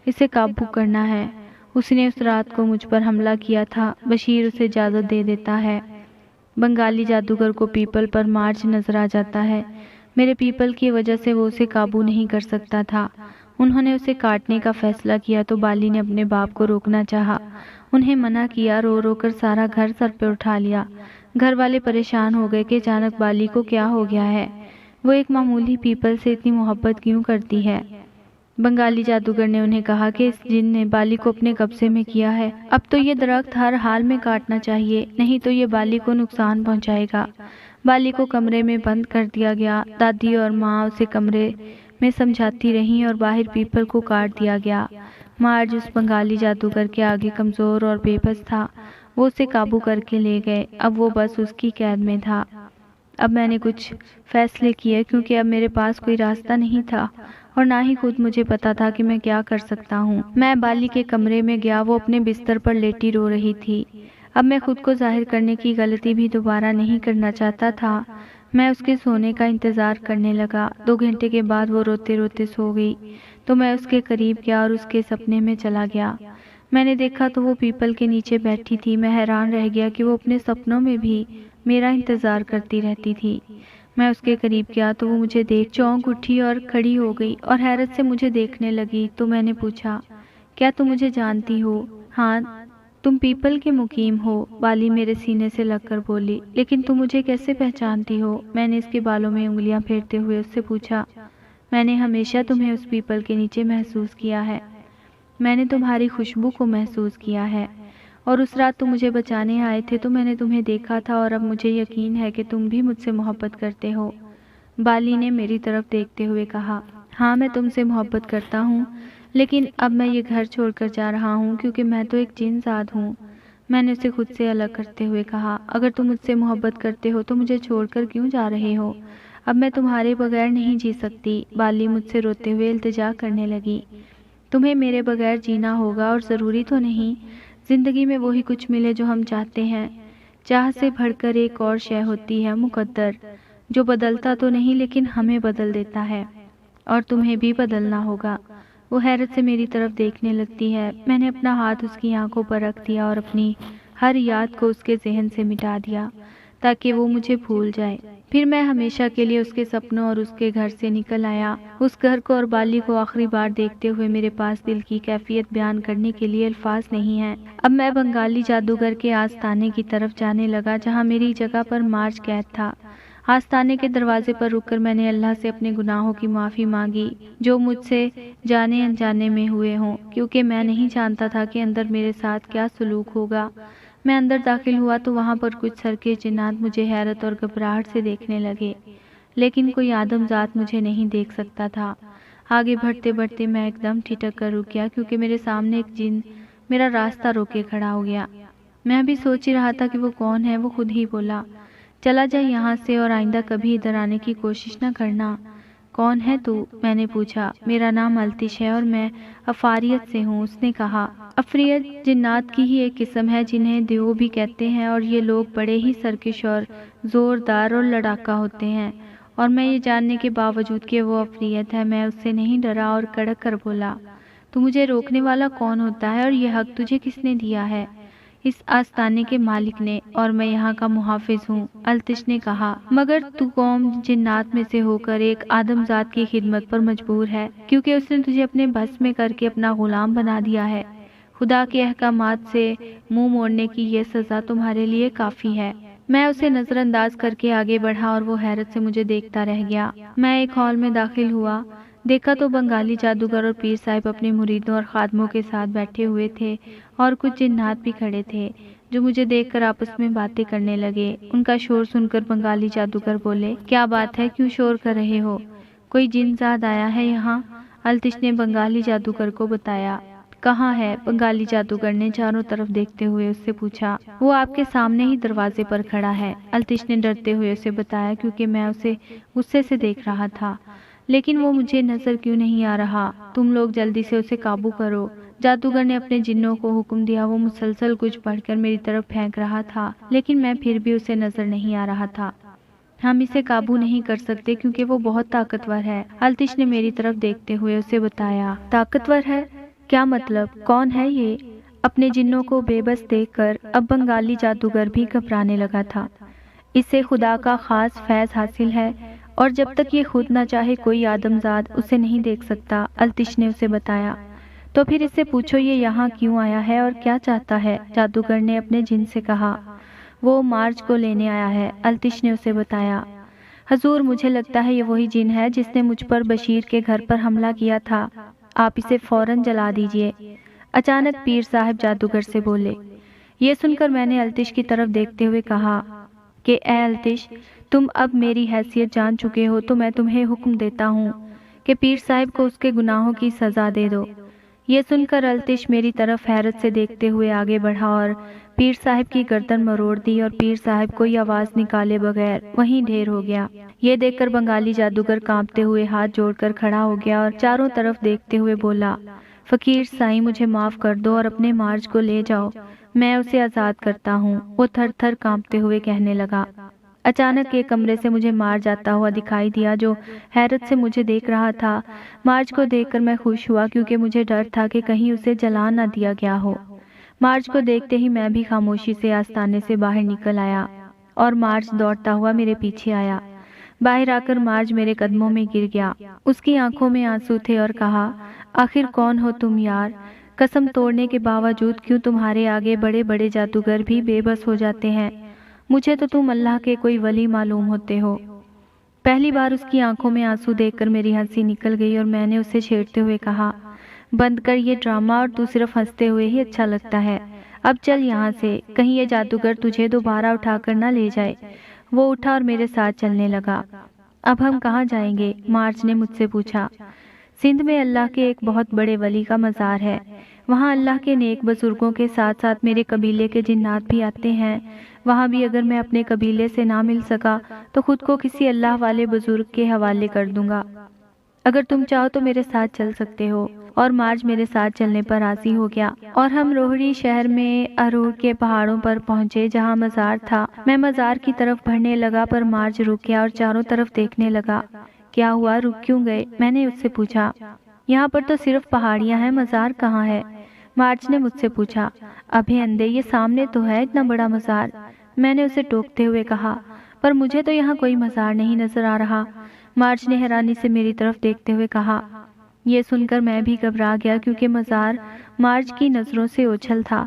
اسے قابو کرنا ہے۔ اس نے اس رات کو مجھ پر حملہ کیا تھا، بشیر اسے اجازت دے دیتا ہے۔ بنگالی جادوگر کو پیپل پر مارج نظر آ جاتا ہے، میرے پیپل کی وجہ سے وہ اسے قابو نہیں کر سکتا تھا۔ انہوں نے اسے کاٹنے کا فیصلہ کیا تو بالی نے اپنے باپ کو روکنا چاہا، انہیں منع کیا، رو رو کر سارا گھر سر پہ اٹھا لیا۔ گھر والے پریشان ہو گئے کہ اچانک بالی کو کیا ہو گیا ہے، وہ ایک معمولی پیپل سے اتنی محبت کیوں کرتی ہے۔ بنگالی جادوگر نے انہیں کہا کہ اس جن نے بالی کو اپنے قبضے میں کیا ہے، اب تو یہ درخت ہر حال میں کاٹنا چاہیے، نہیں تو یہ بالی کو نقصان پہنچائے گا۔ بالی کو کمرے میں بند کر دیا گیا، دادی اور ماں اسے کمرے میں سمجھاتی رہیں اور باہر پیپل کو کاٹ دیا گیا۔ مارج اس بنگالی جادوگر کے آگے کمزور اور بے بس تھا، وہ اسے قابو کر کے لے گئے، اب وہ بس اس کی قید میں تھا۔ اب میں نے کچھ فیصلے کیے، کیونکہ اب میرے پاس کوئی راستہ نہیں تھا اور نہ ہی خود مجھے پتا تھا کہ میں کیا کر سکتا ہوں۔ میں بالی کے کمرے میں گیا، وہ اپنے بستر پر لیٹی رو رہی تھی۔ اب میں خود کو ظاہر کرنے کی غلطی بھی دوبارہ نہیں کرنا چاہتا تھا۔ میں اس کے سونے کا انتظار کرنے لگا۔ 2 گھنٹے کے بعد وہ روتے روتے سو گئی تو میں اس کے قریب گیا اور اس کے سپنے میں چلا گیا۔ میں نے دیکھا تو وہ پیپل کے نیچے بیٹھی تھی۔ میں حیران رہ گیا کہ وہ اپنے سپنوں میں بھی میرا انتظار کرتی رہتی تھی۔ میں اس کے قریب گیا تو وہ مجھے دیکھ چونک اٹھی اور کھڑی ہو گئی اور حیرت سے مجھے دیکھنے لگی، تو میں نے پوچھا، کیا تم مجھے جانتی ہو؟ ہاں، تم پیپل کے مقیم ہو، بالی میرے سینے سے لگ کر بولی۔ لیکن تم مجھے کیسے پہچانتی ہو؟ میں نے اس کے بالوں میں انگلیاں پھیرتے ہوئے اس سے پوچھا۔ میں نے ہمیشہ تمہیں اس پیپل کے نیچے محسوس کیا ہے، میں نے تمہاری خوشبو کو محسوس کیا ہے۔ اور اس رات تم مجھے بچانے آئے تھے تو میں نے تمہیں دیکھا تھا اور اب مجھے یقین ہے کہ تم بھی مجھ سے محبت کرتے ہو۔ بالی نے میری طرف دیکھتے ہوئے کہا، ہاں میں تم سے محبت کرتا ہوں، لیکن اب میں یہ گھر چھوڑ کر جا رہا ہوں کیونکہ میں تو ایک جن ذات ہوں۔ میں نے اسے خود سے الگ کرتے ہوئے کہا، اگر تم مجھ سے محبت کرتے ہو تو مجھے چھوڑ کر کیوں جا رہے ہو؟ اب میں تمہارے بغیر نہیں جی سکتی۔ بالی مجھ سے روتے ہوئے التجا کرنے لگی، تمہیں میرے بغیر جینا ہوگا اور ضروری تو نہیں۔ زندگی میں وہی کچھ ملے جو ہم چاہتے ہیں۔ چاہ سے بڑھ کر ایک اور شے ہوتی ہے، مقدر، جو بدلتا تو نہیں لیکن ہمیں بدل دیتا ہے، اور تمہیں بھی بدلنا ہوگا۔ وہ حیرت سے میری طرف دیکھنے لگتی ہے۔ میں نے اپنا ہاتھ اس کی آنکھوں پر رکھ دیا اور اپنی ہر یاد کو اس کے ذہن سے مٹا دیا تاکہ وہ مجھے بھول جائے۔ پھر میں ہمیشہ کے لیے اس کے سپنوں اور اس کے گھر سے نکل آیا۔ اس گھر کو اور بالی کو آخری بار دیکھتے ہوئے میرے پاس دل کی کیفیت بیان کرنے کے لیے الفاظ نہیں ہیں۔ اب میں بنگالی جادوگر کے آستانے کی طرف جانے لگا جہاں میری جگہ پر مارج قید تھا۔ آستانے کے دروازے پر رک کر میں نے اللہ سے اپنے گناہوں کی معافی مانگی جو مجھ سے جانے انجانے میں ہوئے ہوں، کیونکہ میں نہیں جانتا تھا کہ اندر میرے ساتھ کیا سلوک ہوگا۔ میں اندر داخل ہوا تو وہاں پر کچھ سرکش جنات مجھے حیرت اور گھبراہٹ سے دیکھنے لگے، لیکن کوئی آدم ذات مجھے نہیں دیکھ سکتا تھا۔ آگے بڑھتے بڑھتے میں ایک دم ٹھٹک کر رک گیا کیونکہ میرے سامنے ایک جن میرا راستہ روکے کھڑا ہو گیا۔ میں ابھی سوچ ہی رہا تھا کہ وہ کون ہے، وہ خود ہی بولا، چلا جا یہاں سے اور آئندہ کبھی ادھر آنے کی کوشش نہ کرنا۔ کون ہے تو؟ میں نے پوچھا۔ میرا نام التش ہے اور میں افاریت سے ہوں، اس نے کہا۔ افریت جنات کی ہی ایک قسم ہے جنہیں دیو بھی کہتے ہیں، اور یہ لوگ بڑے ہی سرکش اور زوردار اور لڑاکا ہوتے ہیں، اور میں یہ جاننے کے باوجود کہ وہ افریت ہے میں اس سے نہیں ڈرا اور کڑک کر بولا، تو مجھے روکنے والا کون ہوتا ہے اور یہ حق تجھے کس نے دیا ہے؟ اس آستانے کے مالک نے، اور میں یہاں کا محافظ ہوں، التش نے کہا۔ مگر تو قوم جنات میں سے ہو کر ایک آدم ذات کی خدمت پر مجبور ہے کیونکہ اس نے تجھے اپنے بس میں کر کے اپنا غلام بنا دیا ہے۔ خدا کے احکامات سے منہ موڑنے کی یہ سزا تمہارے لیے کافی ہے۔ میں اسے نظر انداز کر کے آگے بڑھا اور وہ حیرت سے مجھے دیکھتا رہ گیا۔ میں ایک ہال میں داخل ہوا، دیکھا تو بنگالی جادوگر اور پیر صاحب اپنے مریدوں اور خادموں کے ساتھ بیٹھے ہوئے تھے، اور کچھ جنات بھی کھڑے تھے جو مجھے دیکھ کر آپس میں باتیں کرنے لگے۔ ان کا شور سن کر بنگالی جادوگر بولے، کیا بات ہے، کیوں شور کر رہے ہو؟ کوئی جن زاد آیا ہے یہاں؟ التش نے بنگالی جادوگر کو بتایا۔ کہاں ہے؟ بنگالی جادوگر نے چاروں طرف دیکھتے ہوئے اس سے پوچھا۔ وہ آپ کے سامنے ہی دروازے پر کھڑا ہے، التش نے ڈرتے ہوئے اسے بتایا کیونکہ میں اسے غصے سے دیکھ رہا تھا۔ لیکن وہ مجھے نظر کیوں نہیں آ رہا؟ تم لوگ جلدی سے اسے قابو کرو۔ جادوگر نے اپنے جنوں کو حکم دیا۔ وہ مسلسل کچھ پڑھ کر میری طرف پھینک رہا تھا، لیکن میں پھر بھی اسے نظر نہیں آ رہا تھا۔ ہم اسے قابو نہیں کر سکتے کیونکہ وہ بہت طاقتور ہے، التش نے میری طرف دیکھتے ہوئے اسے بتایا۔ طاقتور ہے؟ کیا مطلب؟ کون ہے یہ؟ اپنے جنوں کو بے بس دیکھ کر اب بنگالی جادوگر بھی گھبرانے لگا تھا۔ اسے خدا کا خاص فیض حاصل ہے، اور جب تک یہ خود نہ چاہے کوئی آدم زاد اسے نہیں دیکھ سکتا، التش نے اسے بتایا۔ تو پھر اس سے پوچھو یہ یہاں کیوں آیا ہے اور کیا چاہتا ہے؟ جادوگر نے اپنے جن سے کہا۔ وہ مارج کو لینے آیا ہے، التش نے اسے بتایا۔ حضور، مجھے لگتا ہے یہ وہی جن ہے جس نے مجھ پر بشیر کے گھر پر حملہ کیا تھا، آپ اسے فوراً جلا دیجئے۔ اچانک پیر صاحب جادوگر سے بولے۔ یہ سن کر میں نے التش کی طرف دیکھتے ہوئے کہا کہ اے التش، تم اب میری حیثیت جان چکے ہو تو میں تمہیں حکم دیتا ہوں کہ پیر صاحب کو اس کے گناہوں کی سزا دے دو۔ یہ سن کر التش میری طرف حیرت سے دیکھتے ہوئے آگے بڑھا اور پیر صاحب کی گردن مروڑ دی، اور پیر صاحب کوئی آواز نکالے بغیر وہیں ڈھیر ہو گیا۔ یہ دیکھ کر بنگالی جادوگر کانپتے ہوئے ہاتھ جوڑ کر کھڑا ہو گیا اور چاروں طرف دیکھتے ہوئے بولا، فقیر سائیں، مجھے معاف کر دو اور اپنے مارج کو لے جاؤ، میں اسے آزاد کرتا ہوں۔ وہ تھر تھر کانپتے ہوئے کہنے لگا۔ اچانک ایک کمرے سے مجھے مارج آتا ہوا دکھائی دیا جو حیرت سے مجھے دیکھ رہا تھا۔ مارج کو دیکھ کر میں خوش ہوا کیونکہ مجھے ڈر تھا کہ کہیں اسے جلا نہ دیا گیا ہو۔ مارج کو دیکھتے ہی میں بھی خاموشی سے آستانے سے باہر نکل آیا اور مارج دوڑتا ہوا میرے پیچھے آیا۔ باہر آ کر مارج میرے قدموں میں گر گیا۔ اس کی آنکھوں میں آنسو تھے اور کہا، آخر کون ہو تم یار؟ قسم توڑنے کے باوجود کیوں تمہارے آگے بڑے بڑے جادوگر بھی بے بس ہو جاتے ہیں؟ مجھے تو تم اللہ کے کوئی ولی معلوم ہوتے ہو۔ پہلی بار اس کی آنکھوں میں آنسو دیکھ کر میری ہنسی نکل گئی اور میں نے اسے چھیڑتے ہوئے کہا، بند کر یہ ڈرامہ، اور تو صرف ہنستے ہوئے ہی اچھا لگتا ہے۔ اب چل یہاں سے، کہیں یہ جادوگر تجھے دوبارہ اٹھا کر نہ لے جائے۔ وہ اٹھا اور میرے ساتھ چلنے لگا۔ اب ہم کہاں جائیں گے؟ مارج نے مجھ سے پوچھا۔ سندھ میں اللہ کے ایک بہت بڑے ولی کا مزار ہے، وہاں اللہ کے نیک بزرگوں کے ساتھ ساتھ میرے قبیلے کے جنات بھی آتے ہیں۔ وہاں بھی اگر میں اپنے قبیلے سے نہ مل سکا تو خود کو کسی اللہ والے بزرگ کے حوالے کر دوں گا۔ اگر تم چاہو تو میرے ساتھ چل سکتے ہو۔ اور مارج میرے ساتھ چلنے پر راضی ہو گیا اور ہم روہڑی شہر میں ارور کے پہاڑوں پر پہنچے جہاں مزار تھا۔ میں مزار کی طرف بڑھنے لگا پر مارج رک گیا اور چاروں طرف دیکھنے لگا۔ کیا ہوا، رک کیوں گئے؟ میں نے اس سے پوچھا۔ یہاں پر تو صرف پہاڑیاں ہیں، مزار کہاں ہے؟ مارج نے مجھ سے پوچھا۔ ابھی اندھے، یہ سامنے تو ہے اتنا بڑا مزار، میں نے اسے ٹوکتے ہوئے کہا۔ پر مجھے تو یہاں کوئی مزار نہیں نظر آ رہا، مارج نے حیرانی سے میری طرف دیکھتے ہوئے کہا۔ یہ سن کر میں بھی گھبرا گیا کیونکہ مزار مارج کی نظروں سے اوجھل تھا۔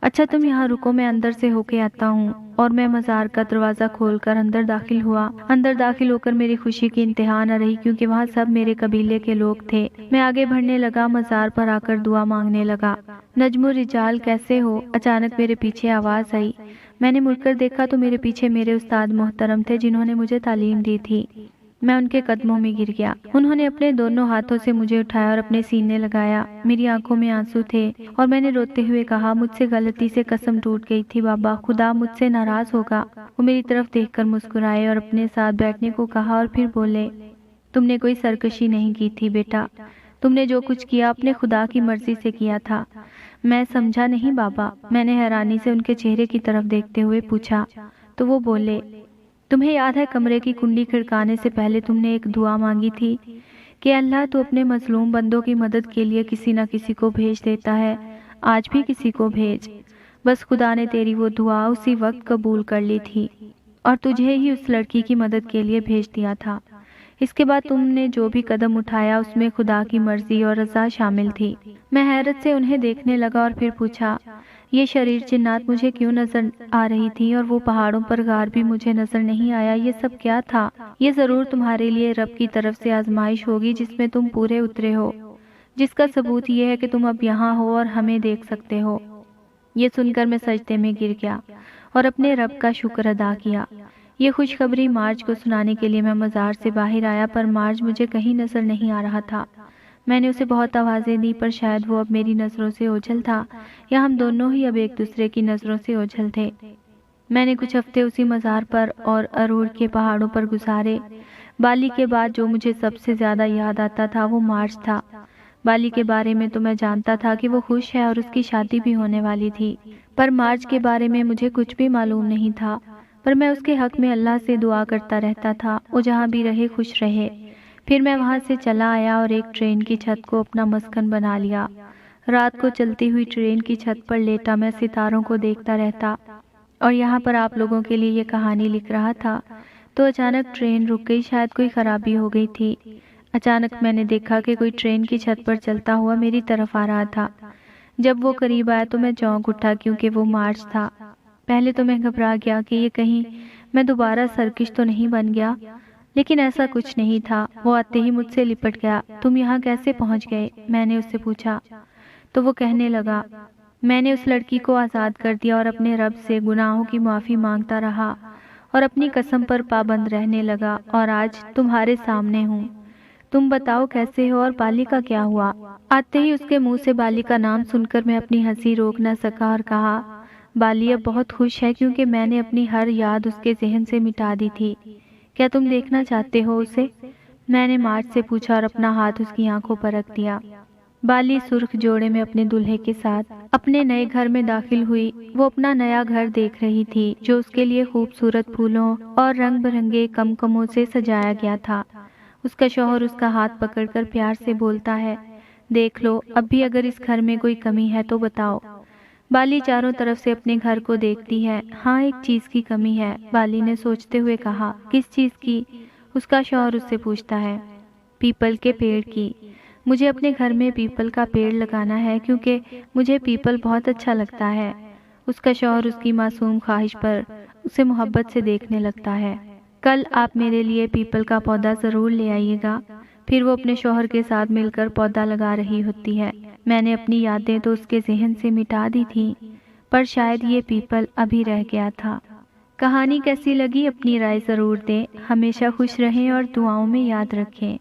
اچھا تم یہاں رکو، میں اندر سے ہو کے آتا ہوں۔ اور میں مزار کا دروازہ کھول کر اندر داخل ہوا۔ اندر داخل ہو کر میری خوشی کی انتہا نہ رہی کیونکہ وہاں سب میرے قبیلے کے لوگ تھے۔ میں آگے بڑھنے لگا، مزار پر آ کر دعا مانگنے لگا۔ نجم الرجال کیسے ہو؟ اچانک میرے پیچھے آواز آئی۔ میں نے مڑ کر دیکھا تو میرے پیچھے میرے استاد محترم تھے جنہوں نے مجھے تعلیم دی تھی۔ میں ان کے قدموں میں گر گیا۔ انہوں نے اپنے دونوں ہاتھوں سے مجھے اٹھایا اور اپنے سینے لگایا۔ میری آنکھوں میں آنسو تھے اور میں نے روتے ہوئے کہا، مجھ سے غلطی سے قسم ٹوٹ گئی تھی بابا، خدا مجھ سے ناراض ہوگا۔ وہ میری طرف دیکھ کر مسکرائے اور اپنے ساتھ بیٹھنے کو کہا اور پھر بولے، تم نے کوئی سرکشی نہیں کی تھی بیٹا، تم نے جو کچھ کیا اپنے خدا کی مرضی سے کیا تھا۔ میں سمجھا نہیں بابا، میں نے حیرانی سے ان کے چہرے کی طرف دیکھتے ہوئے پوچھا۔ تو وہ بولے، تمہیں یاد ہے کمرے کی کنڈی کھڑکانے سے پہلے تم نے ایک دعا مانگی تھی کہ اللہ تو اپنے مظلوم بندوں کی مدد کے لیے کسی نہ کسی کو بھیج دیتا ہے، آج بھی کسی کو بھیج۔ بس خدا نے تیری وہ دعا اسی وقت قبول کر لی تھی اور تجھے ہی اس لڑکی کی مدد کے لیے بھیج دیا تھا۔ اس کے بعد تم نے جو بھی قدم اٹھایا اس میں خدا کی مرضی اور رضا شامل تھی۔ میں حیرت سے انہیں دیکھنے لگا اور پھر پوچھا، یہ شریر جنات مجھے کیوں نظر آ رہی تھی اور وہ پہاڑوں پر غار بھی مجھے نظر نہیں آیا، یہ سب کیا تھا؟ یہ ضرور تمہارے لیے رب کی طرف سے آزمائش ہوگی جس میں تم پورے اترے ہو، جس کا ثبوت یہ ہے کہ تم اب یہاں ہو اور ہمیں دیکھ سکتے ہو۔ یہ سن کر میں سجدے میں گر گیا اور اپنے رب کا شکر ادا کیا۔ یہ خوشخبری مارج کو سنانے کے لیے میں مزار سے باہر آیا پر مارج مجھے کہیں نظر نہیں آ رہا تھا۔ میں نے اسے بہت آوازیں دی پر شاید وہ اب میری نظروں سے اوجھل تھا یا ہم دونوں ہی اب ایک دوسرے کی نظروں سے اوجھل تھے۔ میں نے کچھ ہفتے اسی مزار پر اور ارور کے پہاڑوں پر گزارے۔ بالی کے بعد جو مجھے سب سے زیادہ یاد آتا تھا وہ مارج تھا۔ بالی کے بارے میں تو میں جانتا تھا کہ وہ خوش ہے اور اس کی شادی بھی ہونے والی تھی، پر مارج کے بارے میں مجھے کچھ بھی معلوم نہیں تھا۔ پر میں اس کے حق میں اللہ سے دعا کرتا رہتا تھا، وہ جہاں بھی رہے خوش رہے۔ پھر میں وہاں سے چلا آیا اور ایک ٹرین کی چھت کو اپنا مسکن بنا لیا۔ رات کو چلتی ہوئی ٹرین کی چھت پر لیٹا میں ستاروں کو دیکھتا رہتا اور یہاں پر آپ لوگوں کے لیے یہ کہانی لکھ رہا تھا۔ تو اچانک ٹرین رک گئی، شاید کوئی خرابی ہو گئی تھی۔ اچانک میں نے دیکھا کہ کوئی ٹرین کی چھت پر چلتا ہوا میری طرف آ رہا تھا۔ جب وہ قریب آیا تو میں چونک اٹھا کیونکہ وہ مارج تھا۔ پہلے تو میں گھبرا گیا کہ یہ کہیں میں دوبارہ سرکش تو نہیں بن گیا، لیکن ایسا کچھ نہیں تھا۔ وہ آتے ہی مجھ سے لپٹ گیا۔ تم یہاں کیسے پہنچ گئے؟ میں نے اس سے پوچھا۔ تو وہ کہنے لگا، میں نے اس لڑکی کو آزاد کر دیا اور اپنے رب سے گناہوں کی معافی مانگتا رہا اور اپنی قسم پر پابند رہنے لگا اور آج تمہارے سامنے ہوں۔ تم بتاؤ کیسے ہو اور بالی کا کیا ہوا؟ آتے ہی اس کے منہ سے بالی کا نام سن کر میں اپنی ہنسی روک نہ سکا اور کہا، بالی اب بہت خوش ہے کیونکہ میں نے اپنی ہر یاد اس کے ذہن سے مٹا دی تھی۔ کیا تم دیکھنا چاہتے ہو اسے؟ میں نے مارج سے پوچھا اور اپنا ہاتھ اس کی آنکھوں پر رکھ دیا۔ بالی سرخ جوڑے میں اپنے دلہے کے ساتھ اپنے نئے گھر میں داخل ہوئی۔ وہ اپنا نیا گھر دیکھ رہی تھی جو اس کے لیے خوبصورت پھولوں اور رنگ برنگے کمکموں سے سجایا گیا تھا۔ اس کا شوہر اس کا ہاتھ پکڑ کر پیار سے بولتا ہے، دیکھ لو اب بھی اگر اس گھر میں کوئی کمی ہے تو بتاؤ۔ بالی چاروں طرف سے اپنے گھر کو دیکھتی ہے۔ ہاں ایک چیز کی کمی ہے، بالی نے سوچتے ہوئے کہا۔ کس چیز کی؟ اس کا شوہر اس سے پوچھتا ہے۔ پیپل کے پیڑ کی۔ مجھے اپنے گھر میں پیپل کا پیڑ لگانا ہے کیونکہ مجھے پیپل بہت اچھا لگتا ہے۔ اس کا شوہر اس کی معصوم خواہش پر اسے محبت سے دیکھنے لگتا ہے۔ کل آپ میرے لیے پیپل کا پودا ضرور لے آئیے گا۔ پھر وہ اپنے شوہر کے ساتھ مل کر پودا لگا رہی ہوتی ہے۔ میں نے اپنی یادیں تو اس کے ذہن سے مٹا دی تھیں، پر شاید یہ پیپل ابھی رہ گیا تھا۔ کہانی کیسی لگی اپنی رائے ضرور دیں۔ ہمیشہ خوش رہیں اور دعاؤں میں یاد رکھیں۔